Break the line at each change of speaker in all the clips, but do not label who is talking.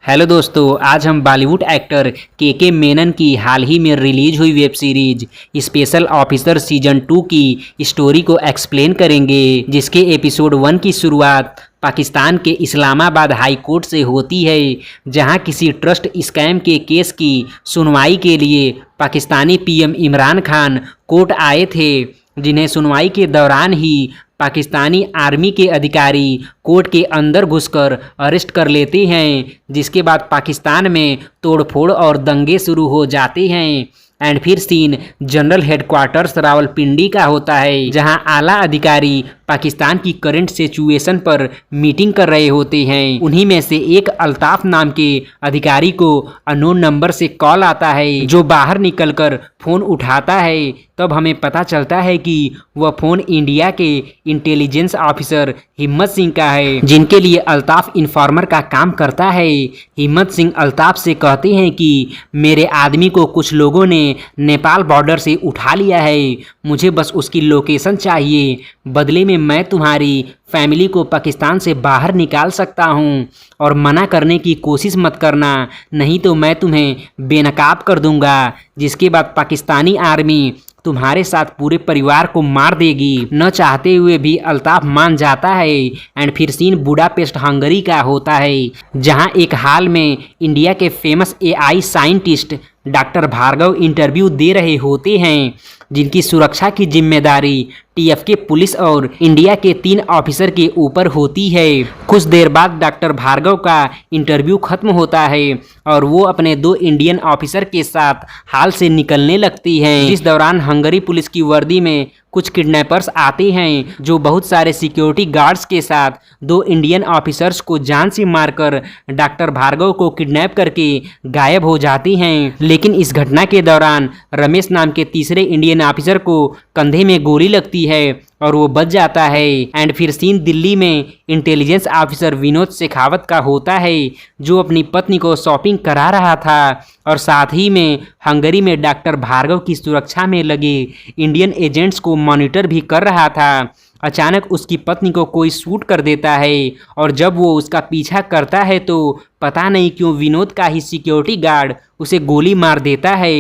Hello दोस्तों, आज हम बॉलीवुड एक्टर के मेनन की हाल ही में रिलीज हुई web series special officer season 2 की स्टोरी को एक्सप्लेन करेंगे, जिसके एपिसोड 1 की शुरुआत पाकिस्तान के इस्लामाबाद हाई कोर्ट से होती है, जहां किसी ट्रस्ट स्कैम के केस की सुनवाई के लिए पाकिस्तानी पीएम इमरान खान कोर्ट आए थे, जिन्हें सुनवाई के दौरान ही पाकिस्तानी आर्मी के अधिकारी कोर्ट के अंदर घुसकर अरेस्ट कर लेते हैं, जिसके बाद पाकिस्तान में तोड़फोड़ और दंगे शुरू हो जाते हैं। एंड फिर सीन जनरल हेडक्वार्टर्स रावलपिंडी का होता है, जहां आला अधिकारी पाकिस्तान की करंट सिचुएशन पर मीटिंग कर रहे होते हैं। उन्हीं में से एक अल्ताफ नाम के अधिकारी को अननोन नंबर से कॉल आता है, जो बाहर निकलकर फ़ोन उठाता है। तब हमें पता चलता है कि वह फ़ोन इंडिया के इंटेलिजेंस ऑफिसर हिम्मत सिंह का है, जिनके लिए अल्ताफ इन्फॉर्मर का काम करता है। हिम्मत सिंह अल्ताफ से कहते हैं कि मेरे आदमी को कुछ लोगों ने नेपाल बॉर्डर से उठा लिया है, मुझे बस उसकी लोकेशन चाहिए, बदले में मैं तुम्हारी फैमिली को पाकिस्तान से बाहर निकाल सकता हूं, और मना करने की कोशिश मत करना, नहीं तो मैं तुम्हें बेनकाब कर दूंगा। जिसके बाद पाकिस्तानी आर्मी तुम्हारे साथ पूरे परिवार को मार देगी। न चाहते हुए भी अल्ताफ मान जाता है। एंड फिर सीन बुडापेस्ट हंगरी का होता है, जहां एक हाल में इंडिया के famous AI scientist doctor Bhargav interview दे रहे होते हैं, जिनकी सुरक्षा की जिम्मेदारी टीएफके पुलिस और इंडिया के 3 ऑफिसर के ऊपर होती है। कुछ देर बाद डॉक्टर भार्गव का इंटरव्यू खत्म होता है और वो अपने 2 इंडियन ऑफिसर के साथ हाल से निकलने लगती हैं। इस दौरान हंगरी पुलिस की वर्दी में कुछ किडनैपर्स आते हैं, जो बहुत सारे सिक्योरिटी गार्ड्स के साथ 2 इंडियन ऑफिसर्स को जान से मारकर डॉक्टर भार्गव को किडनैप करके गायब हो जाती हैं। लेकिन इस घटना के दौरान रमेश नाम के तीसरे इंडियन ऑफिसर को कंधे में गोली लगती है और वो बच जाता है। एंड फिर सीन दिल्ली में इंटेलिजेंस ऑफिसर विनोद शेखावत का होता है, जो अपनी पत्नी को शॉपिंग करा रहा था और साथ ही में हंगरी में डॉक्टर भार्गव की सुरक्षा में लगे इंडियन एजेंट्स को मॉनिटर भी कर रहा था। अचानक उसकी पत्नी को कोई शूट कर देता है और जब वो उसका पीछा करता है तो पता नहीं क्यों विनोद का ही सिक्योरिटी गार्ड उसे गोली मार देता है।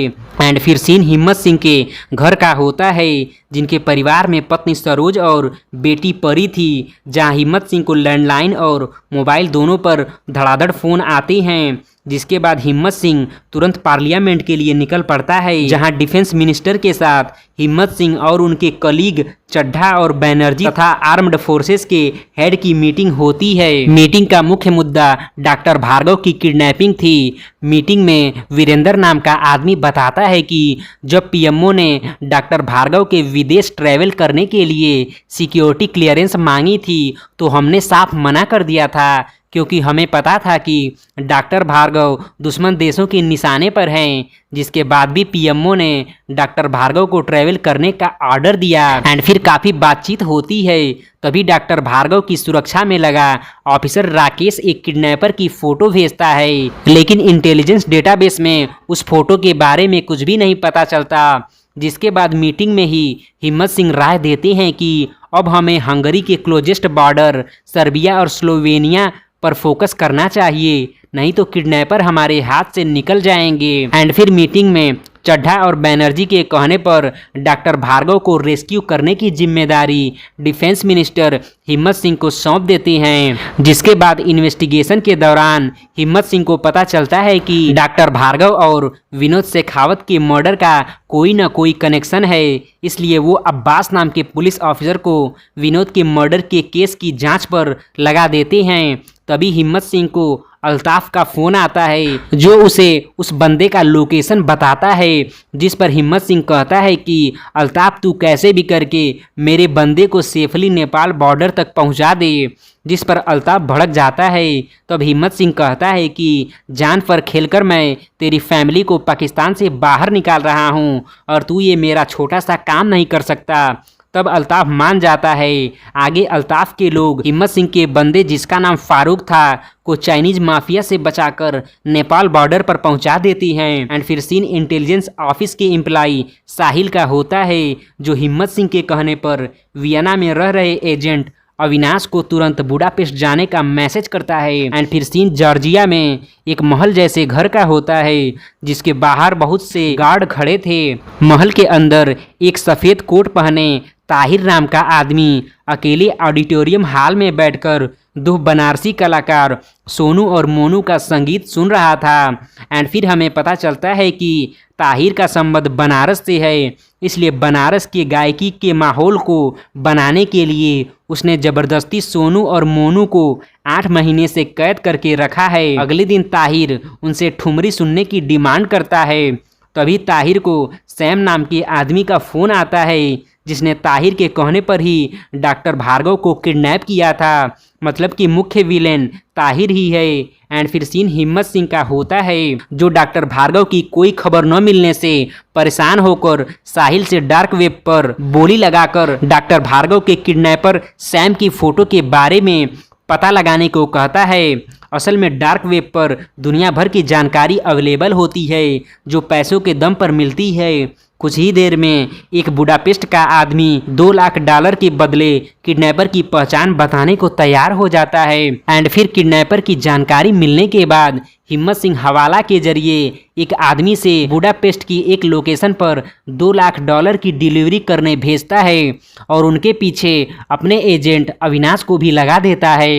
एंड फिर सीन हिम्मत सिंह के घर का होता है, जिनके परिवार में पत्नी सरोज और बेटी परी थी, जहां हिम्मत सिंह को लैंडलाइन और मोबाइल दोनों पर धड़ाधड़ फ़ोन आते हैं। जिसके बाद हिम्मत सिंह तुरंत पार्लियामेंट के लिए निकल पड़ता है, जहां डिफेंस मिनिस्टर के साथ हिम्मत सिंह और उनके कलीग चड्ढा और बैनर्जी तथा आर्म्ड फोर्सेस के हेड की मीटिंग होती है। मीटिंग का मुख्य मुद्दा डॉक्टर भार्गव की किडनैपिंग थी। मीटिंग में वीरेंद्र नाम का आदमी बताता है कि जब पीएमओ ने डॉक्टर भार्गव के विदेश ट्रैवल करने के लिए सिक्योरिटी क्लियरेंस मांगी थी, तो हमने साफ मना कर दिया था, क्योंकि हमें पता था कि डॉक्टर भार्गव दुश्मन देशों के निशाने पर हैं। जिसके बाद भी पीएमओ ने डॉक्टर भार्गव को ट्रैवल करने का ऑर्डर दिया। एंड फिर काफ़ी बातचीत होती है, तभी डॉक्टर भार्गव की सुरक्षा में लगा ऑफिसर राकेश एक किडनैपर की फ़ोटो भेजता है, लेकिन इंटेलिजेंस डेटाबेस में उस फोटो के बारे में कुछ भी नहीं पता चलता। जिसके बाद मीटिंग में ही हिम्मत सिंह राय देते हैं कि अब हमें हंगरी के क्लोजेस्ट बॉर्डर सर्बिया और स्लोवेनिया पर फोकस करना चाहिए, नहीं तो किडनैपर हमारे हाथ से निकल जाएंगे। एंड फिर मीटिंग में चड्ढा और बैनर्जी के कहने पर डॉक्टर भार्गव को रेस्क्यू करने की जिम्मेदारी डिफेंस मिनिस्टर हिम्मत सिंह को सौंप देते हैं। जिसके बाद इन्वेस्टिगेशन के दौरान हिम्मत सिंह को पता चलता है कि डॉक्टर भार्गव और विनोद शेखावत के मर्डर का कोई ना कोई कनेक्शन है, इसलिए वो अब्बास नाम के पुलिस ऑफिसर को विनोद के मर्डर के केस की जांच पर लगा देते हैं। तभी हिम्मत सिंह को अल्ताफ का फ़ोन आता है, जो उसे उस बंदे का लोकेशन बताता है, जिस पर हिम्मत सिंह कहता है कि अल्ताफ तू कैसे भी करके मेरे बंदे को सेफली नेपाल बॉर्डर तक पहुंचा दे। जिस पर अल्ताफ भड़क जाता है। तब हिम्मत सिंह कहता है कि जान पर खेलकर मैं तेरी फैमिली को पाकिस्तान से बाहर निकाल रहा हूं और तू ये मेरा छोटा सा काम नहीं कर सकता। तब अल्ताफ मान जाता है। आगे अल्ताफ के लोग हिम्मत सिंह के बंदे, जिसका नाम फारूक था, को चाइनीज माफिया से बचाकर नेपाल बॉर्डर पर पहुंचा देती हैं। एंड फिर सीन इंटेलिजेंस ऑफिस के एम्प्लाई साहिल का होता है, जो हिम्मत सिंह के कहने पर वियना में रह रहे एजेंट अविनाश को तुरंत बुडापेस्ट जाने का मैसेज करता है। एंड फिर सीन जॉर्जिया में एक महल जैसे घर का होता है जिसके बाहर बहुत से गार्ड खड़े थे। महल के अंदर एक सफ़ेद कोट पहने ताहिर नाम का आदमी अकेले ऑडिटोरियम हॉल में बैठकर दो बनारसी कलाकार सोनू और मोनू का संगीत सुन रहा था। एंड फिर हमें पता चलता है कि ताहिर का संबंध बनारस से है, इसलिए बनारस के गायकी के माहौल को बनाने के लिए उसने ज़बरदस्ती सोनू और मोनू को 8 महीने से कैद करके रखा है। अगले दिन ताहिर उनसे ठुमरी सुनने की डिमांड करता है। तभी ताहिर को सैम नाम के आदमी का फ़ोन आता है जिसने ताहिर के कहने पर ही डॉक्टर भार्गव को किडनैप किया था। मतलब कि मुख्य विलेन ताहिर ही है। एंड फिर सीन हिम्मत सिंह का होता है जो डॉक्टर भार्गव की कोई खबर न मिलने से परेशान होकर साहिल से डार्क वेब पर बोली लगाकर डॉक्टर भार्गव के किडनैपर सैम की फ़ोटो के बारे में पता लगाने को कहता है। असल में डार्क वेब पर दुनिया भर की जानकारी अवेलेबल होती है जो पैसों के दम पर मिलती है। कुछ ही देर में एक बुडापेस्ट का आदमी $2 लाख के बदले किडनैपर की पहचान बताने को तैयार हो जाता है। एंड फिर किडनैपर की जानकारी मिलने के बाद हिम्मत सिंह हवाला के जरिए एक आदमी से बुडापेस्ट की एक लोकेशन पर $2 लाख की डिलीवरी करने भेजता है और उनके पीछे अपने एजेंट अविनाश को भी लगा देता है।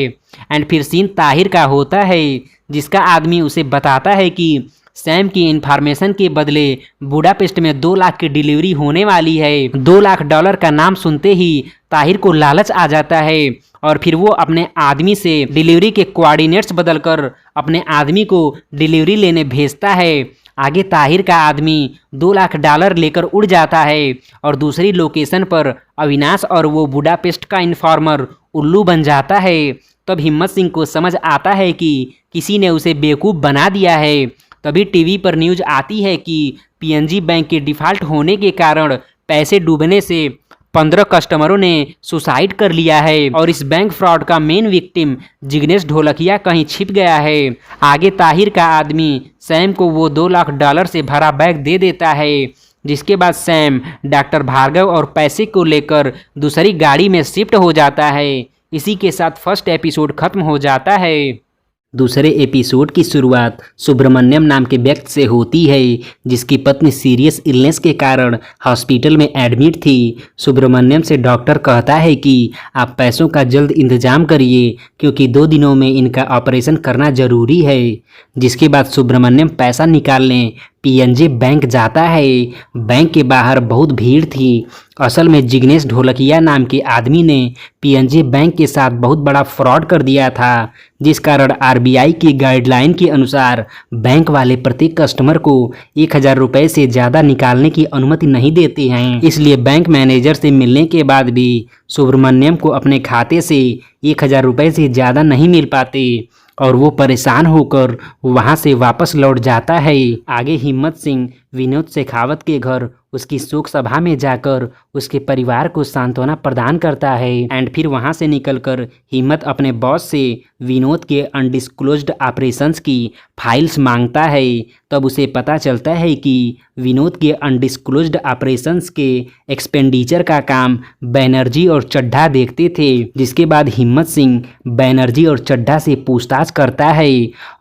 एंड फिर सीन ताहिर का होता है जिसका आदमी उसे बताता है कि सैम की इन्फॉर्मेशन के बदले बुडापेस्ट में 2 लाख की डिलीवरी होने वाली है। $2 लाख का नाम सुनते ही ताहिर को लालच आ जाता है और फिर वो अपने आदमी से डिलीवरी के कोऑर्डिनेट्स बदलकर अपने आदमी को डिलीवरी लेने भेजता है। आगे ताहिर का आदमी $2 लाख लेकर उड़ जाता है और दूसरी लोकेशन पर अविनाश और वो बुडापेस्ट का इन्फॉर्मर उल्लू बन जाता है। तब हिम्मत सिंह को समझ आता है कि किसी ने उसे बेवकूफ़ बना दिया है। तभी टीवी पर न्यूज़ आती है कि पीएनजी बैंक के डिफ़ॉल्ट होने के कारण पैसे डूबने से 15 कस्टमरों ने सुसाइड कर लिया है और इस बैंक फ्रॉड का मेन विक्टिम जिग्नेश ढोलकिया कहीं छिप गया है। आगे ताहिर का आदमी सैम को वो $2 लाख से भरा बैग दे देता है जिसके बाद सैम डॉक्टर भार्गव और पैसे को लेकर दूसरी गाड़ी में शिफ्ट हो जाता है। इसी के साथ फर्स्ट एपिसोड खत्म हो जाता है। दूसरे एपिसोड की शुरुआत सुब्रमण्यम नाम के व्यक्ति से होती है जिसकी पत्नी सीरियस इलनेस के कारण हॉस्पिटल में एडमिट थी। सुब्रमण्यम से डॉक्टर कहता है कि आप पैसों का जल्द इंतजाम करिए क्योंकि 2 दिनों में इनका ऑपरेशन करना ज़रूरी है। जिसके बाद सुब्रमण्यम पैसा निकालने पीएनजी बैंक जाता है। बैंक के बाहर बहुत भीड़ थी। असल में जिग्नेश ढोलकिया नाम के आदमी ने पीएनजी बैंक के साथ बहुत बड़ा फ्रॉड कर दिया था जिस कारण आरबीआई की गाइडलाइन के अनुसार बैंक वाले प्रत्येक कस्टमर को 1000 रुपये से ज़्यादा निकालने की अनुमति नहीं देते हैं। इसलिए बैंक मैनेजर से मिलने के बाद भी सुब्रमण्यम को अपने खाते से 1000 रुपये से ज़्यादा नहीं मिल पाते और वो परेशान होकर वहाँ से वापस लौट जाता है। आगे हिम्मत सिंह विनोद शेखावत के घर उसकी शोक सभा में जाकर उसके परिवार को सांत्वना प्रदान करता है। एंड फिर वहाँ से निकलकर हिम्मत अपने बॉस से विनोद के अनडिस्क्लोज्ड ऑपरेशंस की फाइल्स मांगता है। तब उसे पता चलता है कि विनोद के अनडिस्क्लोज्ड ऑपरेशंस के एक्सपेंडिचर का काम बैनर्जी और चड्ढा देखते थे। जिसके बाद हिम्मत सिंह बैनर्जी और चड्ढा से पूछताछ करता है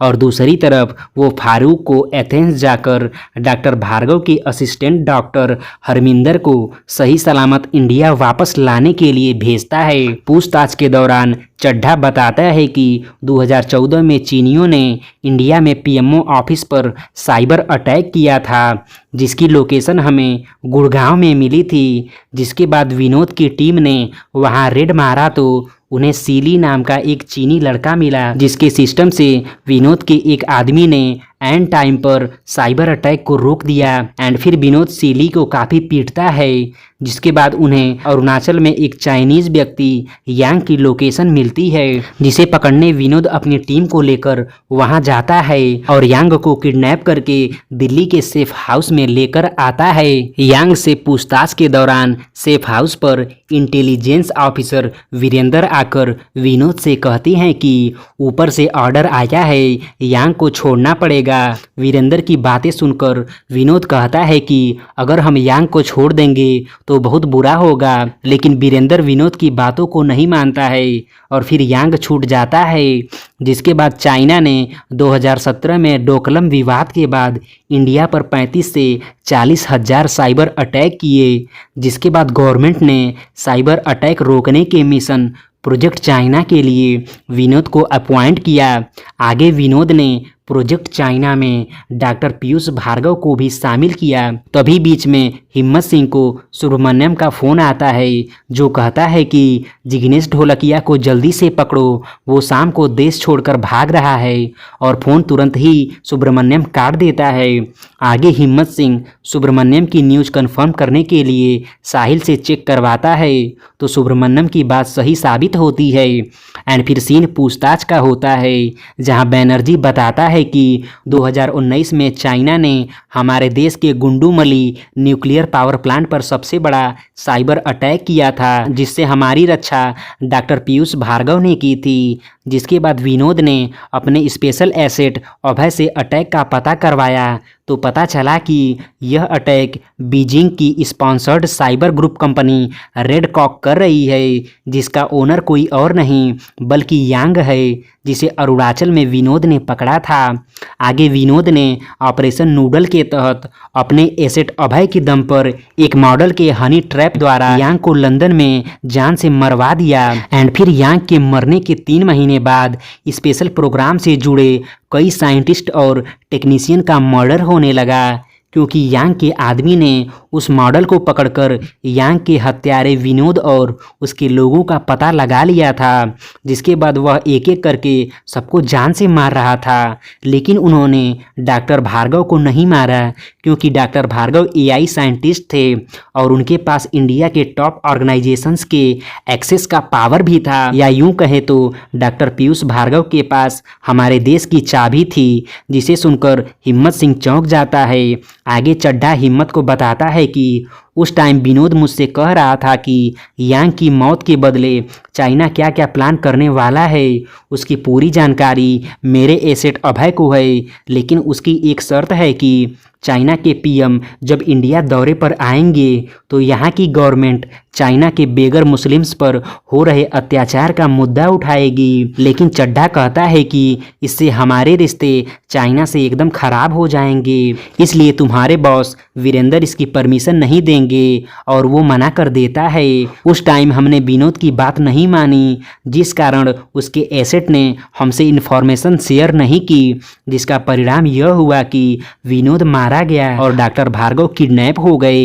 और दूसरी तरफ वो फारूक को एथेंस जाकर डॉक्टर भार्गव के असिस्टेंट डॉक्टर हरमिंदर को सही सलामत इंडिया वापस लाने के लिए भेजता है। पूछताछ के दौरान चड्ढा बताता है कि 2014 में चीनियों ने इंडिया में पीएमओ ऑफिस पर साइबर अटैक किया था जिसकी लोकेशन हमें गुड़गांव में मिली थी। जिसके बाद विनोद की टीम ने वहां रेड मारा तो उन्हें सीली नाम का एक चीनी लड़का मिला जिसके सिस्टम से विनोद के एक आदमी ने एंड टाइम पर साइबर अटैक को रोक दिया। एंड फिर विनोद सीली को काफ़ी पीटता है जिसके बाद उन्हें अरुणाचल में एक चाइनीज़ व्यक्ति यांग की लोकेशन मिलती है जिसे पकड़ने विनोद अपनी टीम को लेकर वहां जाता है और यांग को किडनैप करके दिल्ली के सेफ हाउस में लेकर आता है। यांग से पूछताछ के दौरान सेफ हाउस पर इंटेलिजेंस ऑफिसर वीरेंद्र आकर विनोद से कहती हैं कि ऊपर से ऑर्डर आया है, यांग को छोड़ना पड़ेगा जाएगा। वीरेंद्र की बातें सुनकर विनोद कहता है कि अगर हम यांग को छोड़ देंगे तो बहुत बुरा होगा, लेकिन वीरेंद्र विनोद की बातों को नहीं मानता है और फिर यांग छूट जाता है। जिसके बाद चाइना ने 2017 में डोकलम विवाद के बाद इंडिया पर 35 से 40 हज़ार साइबर अटैक किए, जिसके बाद गवर्नमेंट ने साइबर अटैक रोकने के मिशन प्रोजेक्ट चाइना के लिए विनोद को अपॉइंट किया। आगे विनोद ने प्रोजेक्ट चाइना में डॉक्टर पीयूष भार्गव को भी शामिल किया। तभी बीच में हिम्मत सिंह को सुब्रमण्यम का फ़ोन आता है, जो कहता है कि जिग्नेश ढोलकिया को जल्दी से पकड़ो, वो शाम को देश छोड़कर भाग रहा है। और फ़ोन तुरंत ही सुब्रमण्यम काट देता है। आगे हिम्मत सिंह सुब्रमण्यम की न्यूज़ कंफर्म करने के लिए साहिल से चेक करवाता है, तो सुब्रमण्यम की बात सही साबित होती है। एंड फिर सीन पूछताछ का होता है, जहां बैनर्जी बताता है कि 2019 में चाइना ने हमारे देश के गुंडूमली न्यूक्लियर पावर प्लांट पर सबसे बड़ा साइबर अटैक किया था, जिससे हमारी रक्षा डॉक्टर पीयूष भार्गव ने की थी। जिसके बाद विनोद ने अपने स्पेशल एसेट अभय से अटैक का पता करवाया, तो पता चला कि यह अटैक बीजिंग की sponsored cyber group company red cock कर रही है, जिसका ओनर कोई और नहीं बल्कि यांग है, जिसे अरुणाचल में विनोद ने पकड़ा था। आगे विनोद ने ऑपरेशन नूडल के तहत अपने एसेट अभय के दम पर एक मॉडल के हनी ट्रैप द्वारा यांग को लंदन में जान से मरवा दिया। एंड फिर यांग के मरने के 3 महीने बाद स्पेशल प्रोग्राम से जुड़े कई साइंटिस्ट और टेक्नीशियन का मर्डर होने लगा, क्योंकि यांग के आदमी ने उस मॉडल को पकड़कर यांग के हत्यारे विनोद और उसके लोगों का पता लगा लिया था। जिसके बाद वह एक एक करके सबको जान से मार रहा था, लेकिन उन्होंने डॉक्टर भार्गव को नहीं मारा, क्योंकि डॉक्टर भार्गव एआई साइंटिस्ट थे और उनके पास इंडिया के टॉप ऑर्गेनाइजेशंस के एक्सेस का पावर भी था, या यूं कहे तो डॉक्टर पीयूष भार्गव के पास हमारे देश की चाबी थी, जिसे सुनकर हिम्मत सिंह चौंक जाता है। आगे चड्ढा हिम्मत को बताता है कि उस टाइम विनोद मुझसे कह रहा था कि यांग की मौत के बदले चाइना क्या क्या प्लान करने वाला है, उसकी पूरी जानकारी मेरे एसेट अभय को है, लेकिन उसकी एक शर्त है कि चाइना के पीएम जब इंडिया दौरे पर आएंगे तो यहाँ की गवर्नमेंट चाइना के बेगर मुस्लिम्स पर हो रहे अत्याचार का मुद्दा उठाएगी। लेकिन चड्ढा कहता है कि इससे हमारे रिश्ते चाइना से एकदम खराब हो जाएंगे, इसलिए तुम्हारे बॉस वीरेंद्र इसकी परमिशन नहीं देंगे और वो मना कर देता है। उस टाइम हमने विनोद की बात नहीं मानी, जिस कारण उसके एसेट ने हमसे इन्फॉर्मेशन शेयर नहीं की, जिसका परिणाम यह हुआ कि विनोद मारा गया और डॉक्टर भार्गव किडनैप हो गए।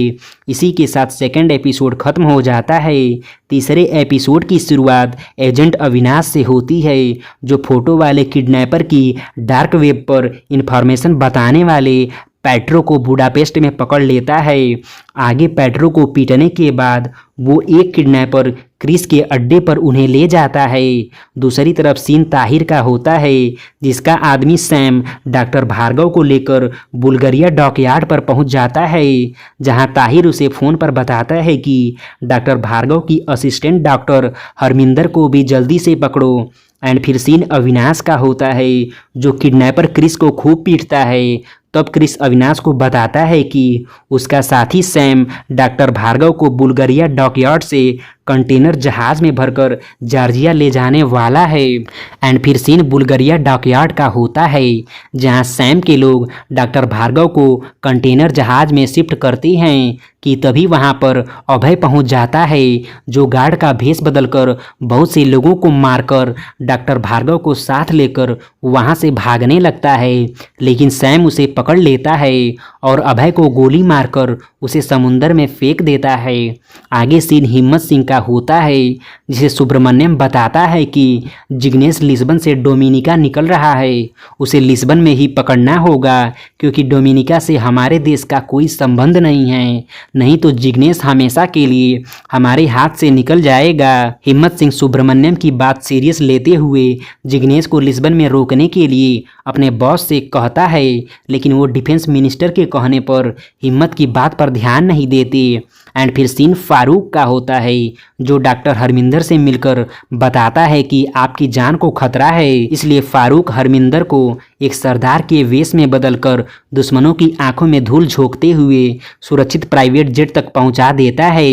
इसी के साथ सेकंड एपिसोड खत्म हो जाता है। तीसरे एपिसोड की शुरुआत एजेंट अविनाश से होती है, जो फोटो वाले किडनैपर की डार्क वेब पर इंफॉर्मेशन बताने वाले पेट्रो को बुडापेस्ट में पकड़ लेता है। आगे पेट्रो को पीटने के बाद वो एक किडनैपर क्रिस के अड्डे पर उन्हें ले जाता है। दूसरी तरफ सीन ताहिर का होता है, जिसका आदमी सैम डॉक्टर भार्गव को लेकर बुल्गारिया डॉकयार्ड पर पहुंच जाता है, जहां ताहिर उसे फ़ोन पर बताता है कि डॉक्टर भार्गव की असिस्टेंट डॉक्टर हरमिंदर को भी जल्दी से पकड़ो। एंड फिर सीन अविनाश का होता है, जो किडनैपर क्रिस को खूब पीटता है। तब क्रिस अविनाश को बताता है कि उसका साथी सैम डॉक्टर भार्गव को बुल्गारिया डॉकयार्ड से कंटेनर जहाज में भरकर जॉर्जिया ले जाने वाला है। एंड फिर सीन बुल्गारिया डॉकयार्ड का होता है, जहां सैम के लोग डॉक्टर भार्गव को कंटेनर जहाज में शिफ्ट करते हैं कि तभी वहां पर अभय पहुंच जाता है, जो गार्ड का भेष बदलकर बहुत से लोगों को मारकर डॉक्टर भार्गव को साथ लेकर वहां से भागने लगता है। लेकिन सैम उसे पकड़ लेता है और अभय को गोली मारकर उसे समुंदर में फेंक देता है। आगे सीन हिम्मत सिंह का होता है, जिसे सुब्रमण्यम बताता है कि जिग्नेश लिस्बन से डोमिनिका निकल रहा है, उसे लिस्बन में ही पकड़ना होगा, क्योंकि डोमिनिका से हमारे देश का कोई संबंध नहीं है, नहीं तो जिग्नेश हमेशा के लिए हमारे हाथ से निकल जाएगा। हिम्मत सिंह सुब्रमण्यम की बात सीरियस लेते हुए जिग्नेश को लिस्बन में रोकने के लिए अपने बॉस से कहता है, लेकिन वो डिफेंस मिनिस्टर के कहने पर हिम्मत की बात पर ध्यान नहीं देते। एंड फिर सीन फारूक का होता है, जो डॉक्टर हरमिंदर से मिलकर बताता है कि आपकी जान को खतरा है, इसलिए फारूक हरमिंदर को एक सरदार के वेश में बदलकर दुश्मनों की आंखों में धूल झोंकते हुए सुरक्षित प्राइवेट जेट तक पहुंचा देता है।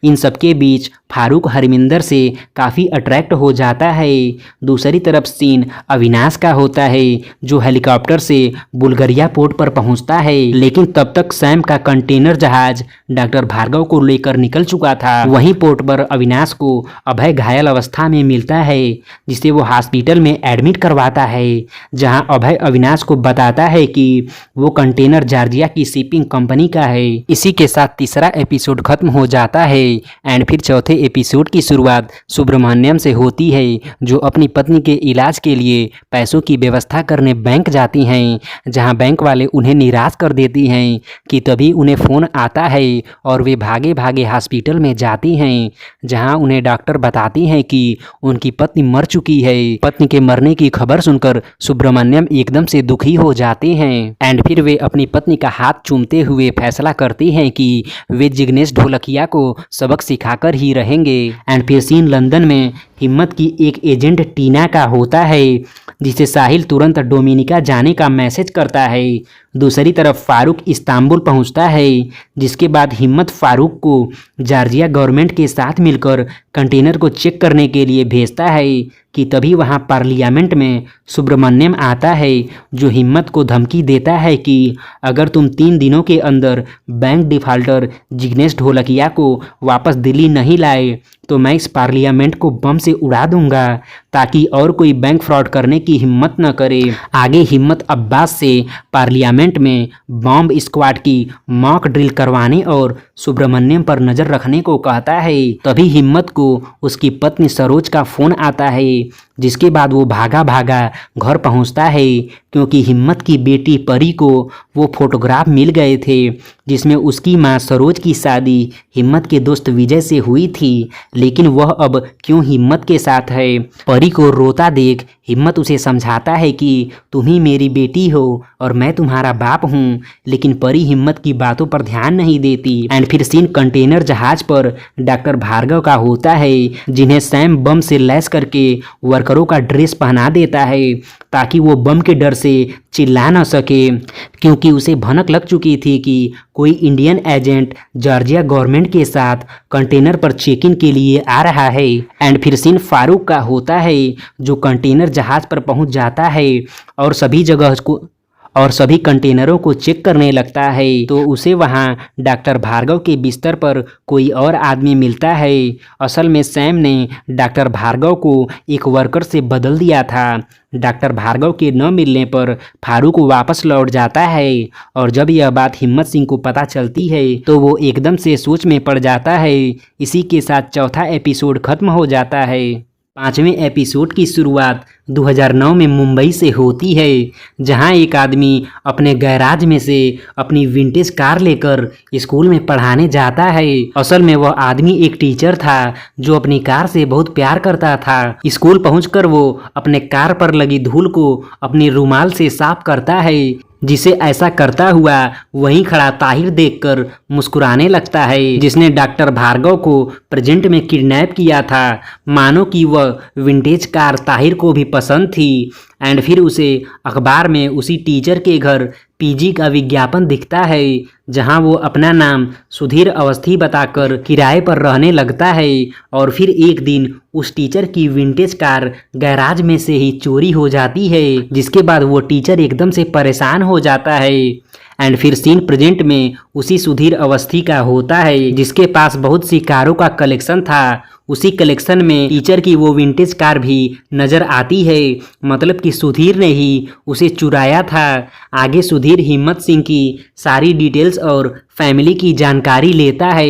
इन सबके बीच फारूक हरमिंदर से काफ़ी अट्रैक्ट हो जाता है। दूसरी तरफ सीन अविनाश का होता है जो हेलीकॉप्टर से बुल्गारिया पोर्ट पर पहुंचता है, लेकिन तब तक सैम का कंटेनर जहाज डॉक्टर भार्गव को लेकर निकल चुका था। वहीं पोर्ट पर अविनाश को अभय घायल अवस्था में मिलता है, जिसे वो हॉस्पिटल में एडमिट करवाता है, जहां अभय अविनाश को बताता है कि वो कंटेनर जॉर्जिया की शिपिंग कंपनी का है। इसी के साथ तीसरा एपिसोड खत्म हो जाता है एंड फिर चौथे एपिसोड की शुरुआत सुब्रमण्यम से होती है, जो अपनी पत्नी के इलाज के लिए पैसों की व्यवस्था करने बैंक जाती हैं, जहां बैंक वाले उन्हें निराश कर देती हैं कि तभी उन्हें फ़ोन आता है और वे भागे भागे हॉस्पिटल में जाती हैं, जहां उन्हें डॉक्टर बताती हैं कि उनकी पत्नी मर चुकी है। पत्नी के मरने की खबर सुनकर सुब्रमण्यम एकदम से दुखी हो जाते हैं एंड फिर वे अपनी पत्नी का हाथ चूमते हुए फैसला करती हैं कि वे जिग्नेश ढोलकिया को सबक सिखाकर ही रहेंगे। एंड फिर सीन लंदन में हिम्मत की एक एजेंट टीना का होता है, जिसे साहिल तुरंत डोमिनिका जाने का मैसेज करता है। दूसरी तरफ फारूक इस्तांबुल पहुंचता है, जिसके बाद हिम्मत फारूक को जॉर्जिया गवर्नमेंट के साथ मिलकर कंटेनर को चेक करने के लिए भेजता है कि तभी वहां पार्लियामेंट में सुब्रमण्यम आता है, जो हिम्मत को धमकी देता है कि अगर तुम 3 दिनों के अंदर बैंक डिफाल्टर जिग्नेश ढोलकिया को वापस दिल्ली नहीं लाए तो मैं इस पार्लियामेंट को बम से उड़ा दूंगा, ताकि और कोई बैंक फ्रॉड करने की हिम्मत न करे। आगे हिम्मत अब्बास से पार्लियामेंट में बॉम्ब स्क्वाड की मॉक ड्रिल करवाने और सुब्रमण्यम पर नज़र रखने को कहता है। तभी हिम्मत को उसकी पत्नी सरोज का फ़ोन आता है, जिसके बाद वो भागा भागा घर पहुंचता है, क्योंकि हिम्मत की बेटी परी को वो फोटोग्राफ मिल गए थे जिसमें उसकी मां सरोज की शादी हिम्मत के दोस्त विजय से हुई थी, लेकिन वह अब क्यों हिम्मत के साथ है। परी को रोता देख हिम्मत उसे समझाता है कि तुम ही मेरी बेटी हो और मैं तुम्हारा बाप हूँ, लेकिन परी हिम्मत की बातों पर ध्यान नहीं देती। एंड फिर सीन कंटेनर जहाज पर डॉक्टर भार्गव का होता है, जिन्हें सैम बम से लैस करके वर्करों का ड्रेस पहना देता है ताकि वो बम के डर से चिल्ला न सके, क्योंकि उसे भनक लग चुकी थी कि कोई इंडियन एजेंट जॉर्जिया गवर्नमेंट के साथ कंटेनर पर चेक इन के लिए आ रहा है। एंड फिर सीन फारूक का होता है, जो कंटेनर जहाज पर पहुंच जाता है और सभी कंटेनरों को चेक करने लगता है, तो उसे वहां डॉक्टर भार्गव के बिस्तर पर कोई और आदमी मिलता है। असल में सैम ने डॉक्टर भार्गव को एक वर्कर से बदल दिया था। डॉक्टर भार्गव के न मिलने पर फारूक वापस लौट जाता है और जब यह बात हिम्मत सिंह को पता चलती है तो वो एकदम से सोच में पड़ जाता है। इसी के साथ चौथा एपिसोड खत्म हो जाता है। 5वें एपिसोड की शुरुआत 2009 में मुंबई से होती है, जहां एक आदमी अपने गैराज में से अपनी विंटेज कार लेकर स्कूल में पढ़ाने जाता है। असल में वह आदमी एक टीचर था जो अपनी कार से बहुत प्यार करता था। स्कूल पहुंचकर वो अपने कार पर लगी धूल को अपनी रुमाल से साफ करता है, जिसे ऐसा करता हुआ वहीं खड़ा ताहिर देखकर मुस्कुराने लगता है, जिसने डॉक्टर भार्गव को प्रेजेंट में किडनैप किया था। मानो कि वह विंटेज कार ताहिर को भी पसंद थी। एंड फिर उसे अखबार में उसी टीचर के घर पीजी का विज्ञापन दिखता है, जहां वो अपना नाम सुधीर अवस्थी बताकर किराए पर रहने लगता है। और फिर एक दिन उस टीचर की विंटेज कार गैराज में से ही चोरी हो जाती है, जिसके बाद वो टीचर एकदम से परेशान हो जाता है। एंड फिर सीन प्रेजेंट में उसी सुधीर अवस्थी का होता है, जिसके पास बहुत सी कारों का कलेक्शन था। उसी कलेक्शन में टीचर की वो विंटेज कार भी नज़र आती है, मतलब कि सुधीर ने ही उसे चुराया था। आगे सुधीर हिम्मत सिंह की सारी डिटेल्स और फैमिली की जानकारी लेता है।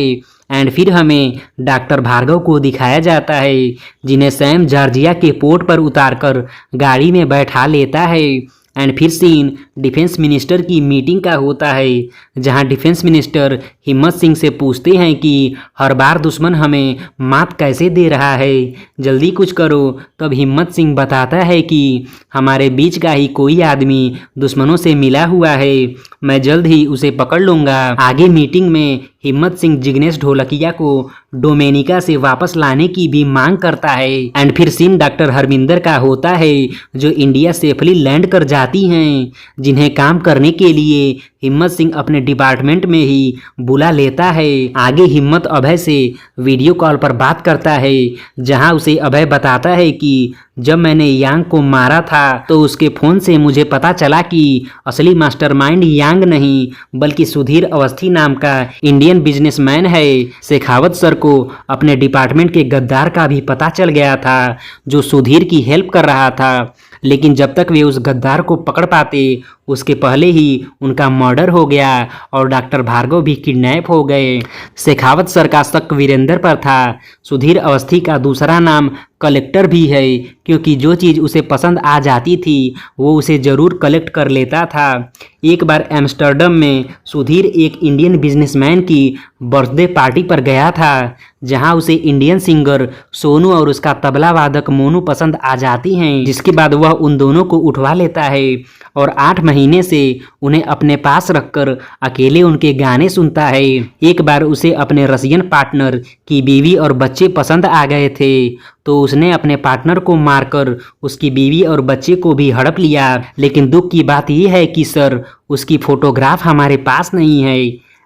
एंड फिर हमें डॉक्टर भार्गव को दिखाया जाता है, जिन्हें सैम जॉर्जिया के पोर्ट पर उतारकर गाड़ी में बैठा लेता है। एंड फिर सीन डिफेंस मिनिस्टर की मीटिंग का होता है, जहां डिफेंस मिनिस्टर हिम्मत सिंह से पूछते हैं कि हर बार दुश्मन हमें मात कैसे दे रहा है, जल्दी कुछ करो। तब हिम्मत सिंह बताता है कि हमारे बीच का ही कोई आदमी दुश्मनों से मिला हुआ है, मैं जल्द ही उसे पकड़ लूँगा। आगे मीटिंग में हिम्मत सिंह जिग्नेश ढोलकिया को डोमेनिका से वापस लाने की भी मांग करता है। एंड फिर सीन डॉक्टर हरमिंदर का होता है जो इंडिया सेफली लैंड कर जाती हैं, जिन्हें काम करने के लिए हिम्मत सिंह अपने डिपार्टमेंट में ही बुला लेता है। आगे हिम्मत अभय से वीडियो कॉल पर बात करता है, जहां उसे अभय बताता है कि जब मैंने यांग को मारा था तो उसके फ़ोन से मुझे पता चला कि असली मास्टरमाइंड यांग नहीं बल्कि सुधीर अवस्थी नाम का इंडियन बिजनेसमैन है। शेखावत सर को अपने डिपार्टमेंट के गद्दार का भी पता चल गया था जो सुधीर की हेल्प कर रहा था, लेकिन जब तक वे उस गद्दार को पकड़ पाते उसके पहले ही उनका मर्डर हो गया और डॉक्टर भार्गव भी किडनैप हो गए। शेखावत सर का शक वीरेंद्र पर था। सुधीर अवस्थी का दूसरा नाम कलेक्टर भी है, क्योंकि जो चीज़ उसे पसंद आ जाती थी वो उसे ज़रूर कलेक्ट कर लेता था। एक बार एम्स्टर्डम में सुधीर एक इंडियन बिजनेसमैन की बर्थडे पार्टी पर गया था, जहां उसे इंडियन सिंगर सोनू और उसका तबला वादक मोनू पसंद आ जाती हैं, जिसके बाद वह उन दोनों को उठवा लेता है और 8 महीने से उन्हें अपने पास रखकर अकेले उनके गाने सुनता है। एक बार उसे अपने रसियन पार्टनर की बीवी और बच्चे पसंद आ गए थे, तो उसने अपने पार्टनर को मारकर उसकी बीवी और बच्चे को भी हड़प लिया। लेकिन दुख की बात यह है कि सर उसकी फोटोग्राफ हमारे पास नहीं है।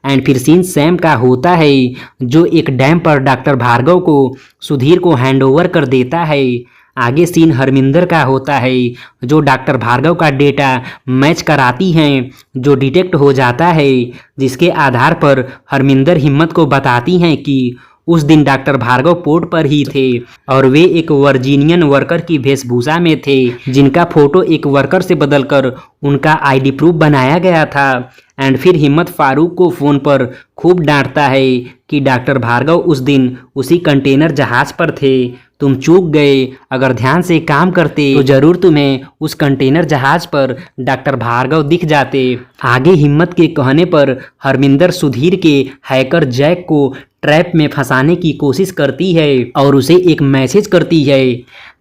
एंड फिर सीन सैम का होता है जो एक डैम पर डॉक्टर भार्गव को सुधीर को हैंडओवर कर देता है। आगे सीन हरमिंदर का होता है जो डॉक्टर भार्गव का डेटा मैच कराती हैं, जो डिटेक्ट हो जाता है, जिसके आधार पर हरमिंदर हिम्मत को बताती हैं कि उस दिन डॉक्टर भार्गव पोर्ट पर ही थे और वे एक वर्जीनियन वर्कर की वेशभूषा में थे, जिनका फोटो एक वर्कर से बदलकर उनका आईडी प्रूफ बनाया गया था। एंड फिर हिम्मत फारूक को फ़ोन पर खूब डांटता है कि डॉक्टर भार्गव उस दिन उसी कंटेनर जहाज़ पर थे, तुम चूक गए, अगर ध्यान से काम करते तो जरूर तुम्हें उस कंटेनर जहाज पर डॉक्टर भार्गव दिख जाते। आगे हिम्मत के कहने पर हरमिंदर सुधीर के हैकर जैक को ट्रैप में फंसाने की कोशिश करती है और उसे एक मैसेज करती है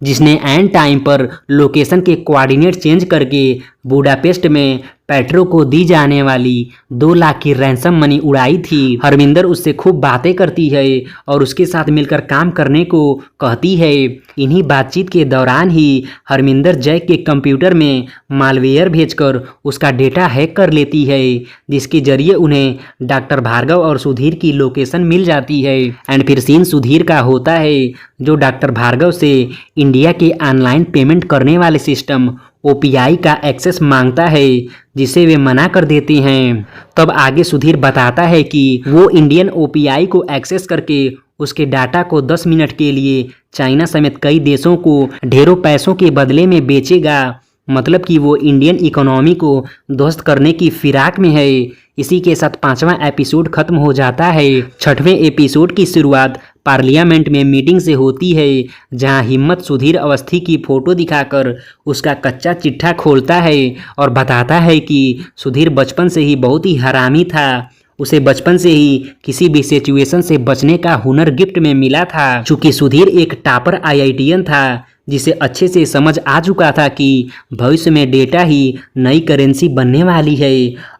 जिसने एंड टाइम पर लोकेशन के कोऑर्डिनेट चेंज करके बुडापेस्ट में पेट्रो को दी जाने वाली 2 लाख की रैंसम मनी उड़ाई थी। हरमिंदर उससे खूब बातें करती है और उसके साथ मिलकर काम करने को कहती है। इन्हीं बातचीत के दौरान ही हरमिंदर जैक के कंप्यूटर में मालवेयर भेजकर उसका डेटा हैक कर लेती है, जिसके जरिए उन्हें डॉक्टर भार्गव और सुधीर की लोकेशन मिल जाती है। एंड फिर सीन सुधीर का होता है जो डॉक्टर भार्गव से इंडिया के ऑनलाइन पेमेंट करने वाले सिस्टम ओपीआई का एक्सेस मांगता है, जिसे वे मना कर देते हैं। तब आगे सुधीर बताता है कि वो इंडियन ओपीआई को एक्सेस करके उसके डाटा को 10 मिनट के लिए चाइना समेत कई देशों को ढेरों पैसों के बदले में बेचेगा। मतलब कि वो इंडियन इकोनॉमी को ध्वस्त करने की फिराक में है। इसी के साथ 5वां एपिसोड खत्म हो जाता है। 6वें एपिसोड की शुरुआत पार्लियामेंट में मीटिंग से होती है, जहां हिम्मत सुधीर अवस्थी की फोटो दिखाकर उसका कच्चा चिट्ठा खोलता है और बताता है कि सुधीर बचपन से ही बहुत ही हरामी था। उसे बचपन से ही किसी भी सिचुएशन से बचने का हुनर गिफ्ट में मिला था। चूंकि सुधीर एक टॉपर आईआईटीएन था, जिसे अच्छे से समझ आ चुका था कि भविष्य में डेटा ही नई करेंसी बनने वाली है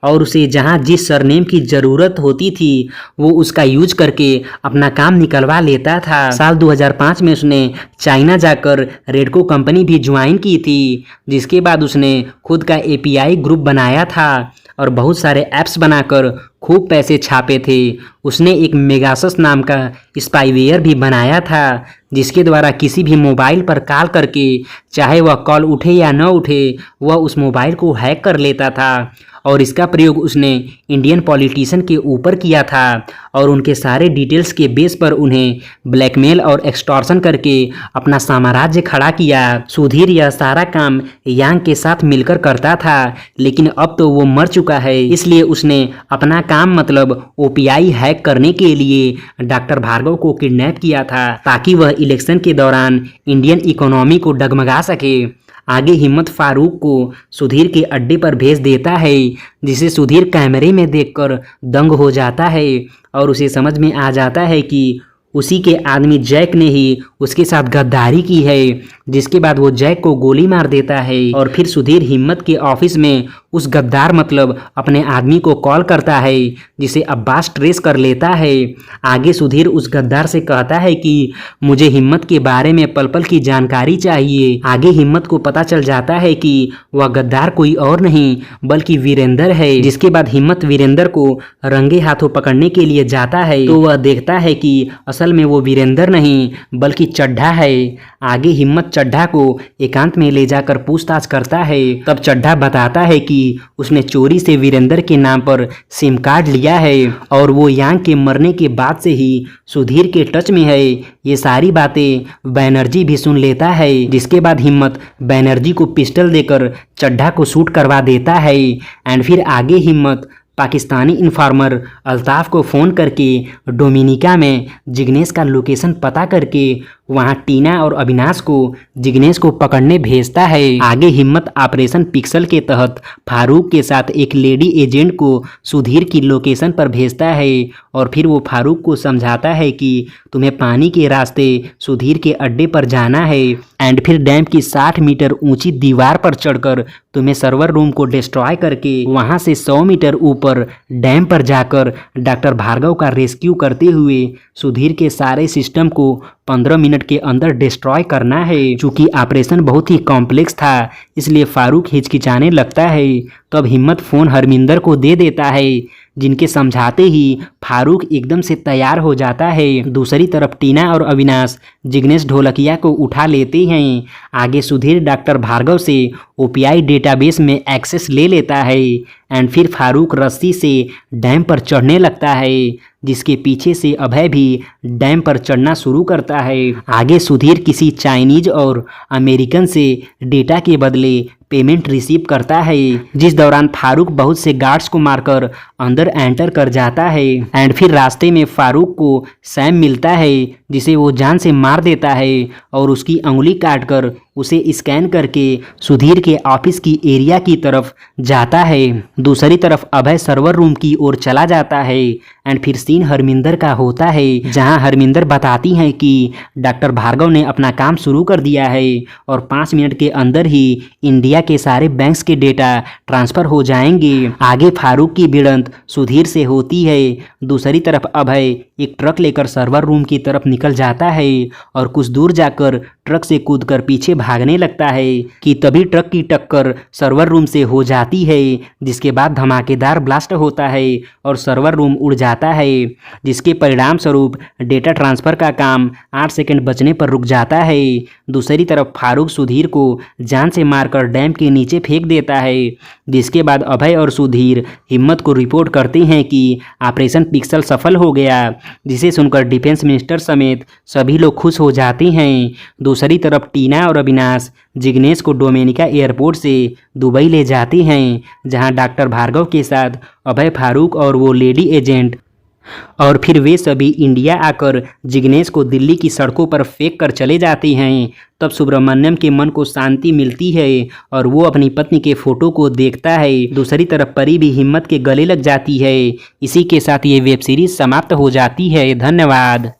और उसे जहां जिस सरनेम की ज़रूरत होती थी वो उसका यूज करके अपना काम निकलवा लेता था। साल 2005 में उसने चाइना जाकर रेडको कंपनी भी ज्वाइन की थी, जिसके बाद उसने खुद का एपीआई ग्रुप बनाया था और बहुत सारे ऐप्स बनाकर खूब पैसे छापे थे। उसने एक मेगासस नाम का स्पाईवेयर भी बनाया था, जिसके द्वारा किसी भी मोबाइल पर कॉल करके, चाहे वह कॉल उठे या न उठे, वह उस मोबाइल को हैक कर लेता था। और इसका प्रयोग उसने इंडियन पॉलिटिशियन के ऊपर किया था और उनके सारे डिटेल्स के बेस पर उन्हें ब्लैकमेल और एक्सटॉर्शन करके अपना साम्राज्य खड़ा किया। सुधीर यह सारा काम यांग के साथ मिलकर करता था, लेकिन अब तो वो मर चुका है, इसलिए उसने अपना काम मतलब ओपीआई हैक करने के लिए डॉक्टर भार्गव को किडनैप किया था, ताकि वह इलेक्शन के दौरान इंडियन इकोनॉमी को डगमगा सके। आगे हिम्मत फारूक को सुधीर के अड्डे पर भेज देता है, जिसे सुधीर कैमरे में देखकर दंग हो जाता है और उसे समझ में आ जाता है कि उसी के आदमी जैक ने ही उसके साथ गद्दारी की है, जिसके बाद वो जैक को गोली मार देता है। और फिर सुधीर हिम्मत के ऑफिस में उस गद्दार मतलब अपने आदमी को कॉल करता है, जिसे अब्बास ट्रेस कर लेता है। आगे सुधीर उस गद्दार से कहता है कि मुझे हिम्मत के बारे में पल पल की जानकारी चाहिए। आगे हिम्मत को पता चल जाता है कि वह गद्दार कोई और नहीं बल्कि वीरेंद्र है। जिसके बाद हिम्मत वीरेंद्र को रंगे हाथों पकड़ने के लिए जाता है, तो वह देखता है कि असल में वो वीरेंद्र नहीं बल्कि चड्ढा है। आगे हिम्मत चड्ढा को एकांत में ले जाकर पूछताछ करता है। तब चड्ढा बताता है कि उसने चोरी से वीरेंद्र के नाम पर सिम कार्ड लिया है और वो यांग के मरने के बाद से ही सुधीर के टच में है। ये सारी बातें बैनर्जी भी सुन लेता है। जिसके बाद हिम्मत बैनर्जी को पिस्टल देकर चड्ढा को शूट करवा देता है। एंड फिर आगे हिम्मत पाकिस्तानी इन्फॉर्मर अल्ताफ़ को फ़ोन करके डोमिनिका में जिग्नेश का लोकेशन पता करके वहां टीना और अविनाश को जिग्नेश को पकड़ने भेजता है। आगे हिम्मत ऑपरेशन पिक्सल के तहत फारूक के साथ एक लेडी एजेंट को सुधीर की लोकेशन पर भेजता है और फिर वो फारूक को समझाता है कि तुम्हें पानी के रास्ते सुधीर के अड्डे पर जाना है एंड फिर डैम की 60 मीटर ऊंची दीवार पर चढ़कर तुम्हें सर्वर रूम को डिस्ट्रॉय करके वहां से 100 मीटर ऊपर डैम पर जाकर डॉक्टर भार्गव का रेस्क्यू करते हुए सुधीर के सारे सिस्टम को 15 मिनट के अंदर डिस्ट्रॉय करना है। चूंकि ऑपरेशन बहुत ही कॉम्प्लेक्स था इसलिए फारूक हिचकिचाने लगता है। तो अब हिम्मत फ़ोन हरमिंदर को दे देता है, जिनके समझाते ही फारूक एकदम से तैयार हो जाता है। दूसरी तरफ टीना और अविनाश जिग्नेश ढोलकिया को उठा लेते हैं। आगे सुधीर डॉक्टर भार्गव से ओपीआई डेटाबेस में एक्सेस ले लेता है एंड फिर फारूक रस्सी से डैम पर चढ़ने लगता है, जिसके पीछे से अभय भी डैम पर चढ़ना शुरू करता है। आगे सुधीर किसी चाइनीज और अमेरिकन से डेटा के बदले पेमेंट रिसीव करता है, जिस दौरान फारूक बहुत से गार्ड्स को मारकर अंदर एंटर कर जाता है। एंड फिर रास्ते में फारूक को सैम मिलता है, जिसे वो जान से मार देता है और उसकी उंगली काटकर उसे स्कैन करके सुधीर के ऑफिस की एरिया की तरफ जाता है। दूसरी तरफ अभय सर्वर रूम की ओर चला जाता है एंड फिर सीन हरमिंदर का होता है, जहां हरमिंदर बताती हैं कि डॉक्टर भार्गव ने अपना काम शुरू कर दिया है और 5 मिनट के अंदर ही इंडिया के सारे बैंक्स के डेटा ट्रांसफर हो जाएंगे। आगे फारूक की भिड़ंत सुधीर से होती है। दूसरी तरफ अभय एक ट्रक लेकर सर्वर रूम की तरफ निकल जाता है और कुछ दूर जाकर ट्रक से कूदकर पीछे भागने लगता है कि तभी ट्रक की टक्कर सर्वर रूम से हो जाती है, जिसके बाद धमाकेदार ब्लास्ट होता है और सर्वर रूम उड़ जाता है, जिसके परिणाम स्वरूप डेटा ट्रांसफर का काम 8 सेकंड बचने पर रुक जाता है। दूसरी तरफ फारूक सुधीर को जान से मारकर डैम के नीचे फेंक देता है, जिसके बाद अभय और सुधीर हिम्मत को रिपोर्ट करते हैं कि ऑपरेशन पिक्सल सफल हो गया, जिसे सुनकर डिफेंस मिनिस्टर समेत सभी लोग खुश हो जाते हैं। दूसरी तरफ टीना और अविनाश जिग्नेश को डोमिनिका एयरपोर्ट से दुबई ले जाते हैं, जहां डॉक्टर भार्गव के साथ अभय, फारूक और वो लेडी एजेंट और फिर वे सभी इंडिया आकर जिग्नेश को दिल्ली की सड़कों पर फेंक कर चले जाते हैं। तब सुब्रमण्यम के मन को शांति मिलती है और वो अपनी पत्नी के फोटो को देखता है। दूसरी तरफ परी भी हिम्मत के गले लग जाती है। इसी के साथ ये वेब सीरीज समाप्त हो जाती है। धन्यवाद।